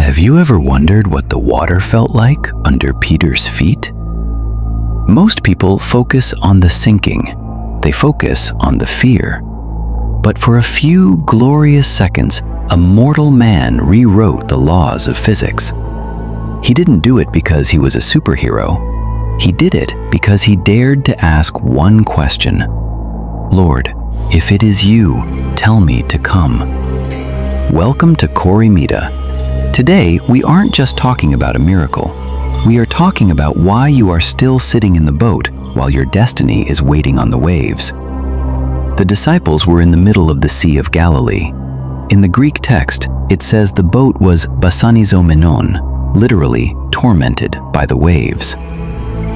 Have you ever wondered what the water felt like under Peter's feet? Most people focus on the sinking. They focus on the fear. But for a few glorious seconds, a mortal man rewrote the laws of physics. He didn't do it because he was a superhero. He did it because he dared to ask one question. Lord, if it is you, tell me to come. Welcome to Korimita. Today, we aren't just talking about a miracle. We are talking about why you are still sitting in the boat while your destiny is waiting on the waves. The disciples were in the middle of the Sea of Galilee. In the Greek text, it says the boat was basanizomenon, literally tormented by the waves.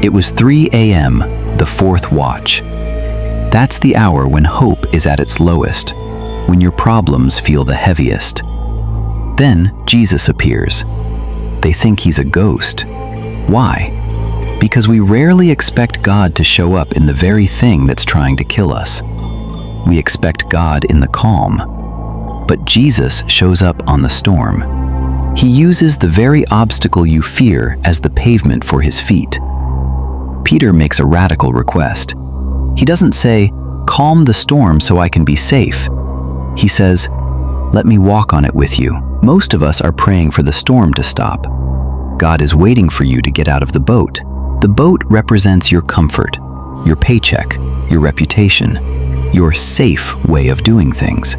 It was 3 a.m., the fourth watch. That's the hour when hope is at its lowest, when your problems feel the heaviest. Then Jesus appears. They think he's a ghost. Why? Because we rarely expect God to show up in the very thing that's trying to kill us. We expect God in the calm. But Jesus shows up on the storm. He uses the very obstacle you fear as the pavement for his feet. Peter makes a radical request. He doesn't say, "Calm the storm so I can be safe." He says, "Let me walk on it with you." Most of us are praying for the storm to stop. God is waiting for you to get out of the boat. The boat represents your comfort, your paycheck, your reputation, your safe way of doing things.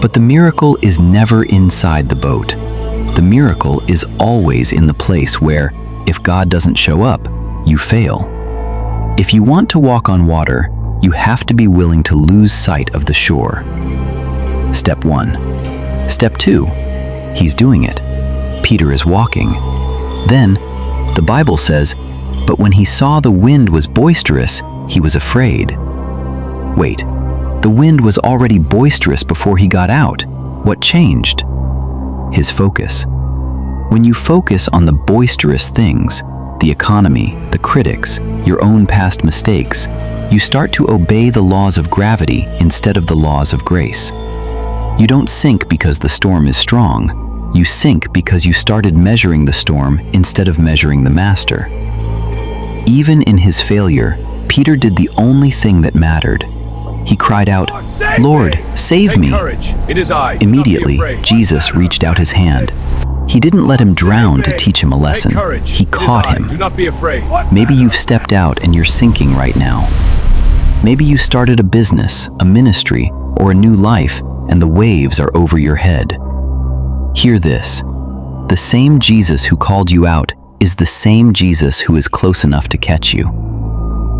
But the miracle is never inside the boat. The miracle is always in the place where, if God doesn't show up, you fail. If you want to walk on water, you have to be willing to lose sight of the shore. Step 1. Step 2. He's doing it. Peter is walking. Then, the Bible says, but when he saw the wind was boisterous, he was afraid. Wait, the wind was already boisterous before he got out. What changed? His focus. When you focus on the boisterous things, the economy, the critics, your own past mistakes, you start to obey the laws of gravity instead of the laws of grace. You don't sink because the storm is strong. You sink because you started measuring the storm instead of measuring the master. Even in his failure, Peter did the only thing that mattered. He cried out, "Lord, save me!" Immediately, Jesus reached out his hand. He didn't let him drown to teach him a lesson. He caught him. Maybe you've stepped out and you're sinking right now. Maybe you started a business, a ministry, or a new life, and the waves are over your head. Hear this. The same Jesus who called you out is the same Jesus who is close enough to catch you.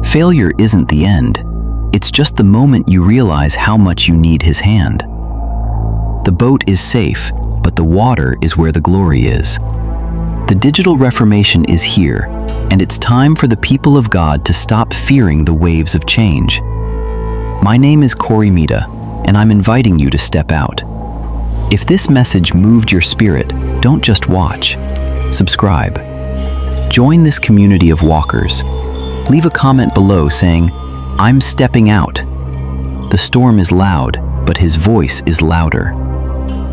Failure isn't the end. It's just the moment you realize how much you need his hand. The boat is safe, but the water is where the glory is. The digital reformation is here, and it's time for the people of God to stop fearing the waves of change. My name is Korimita, and I'm inviting you to step out. If this message moved your spirit, don't just watch. Subscribe. Join this community of walkers. Leave a comment below saying, "I'm stepping out." The storm is loud, but his voice is louder.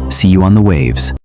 See you on the waves.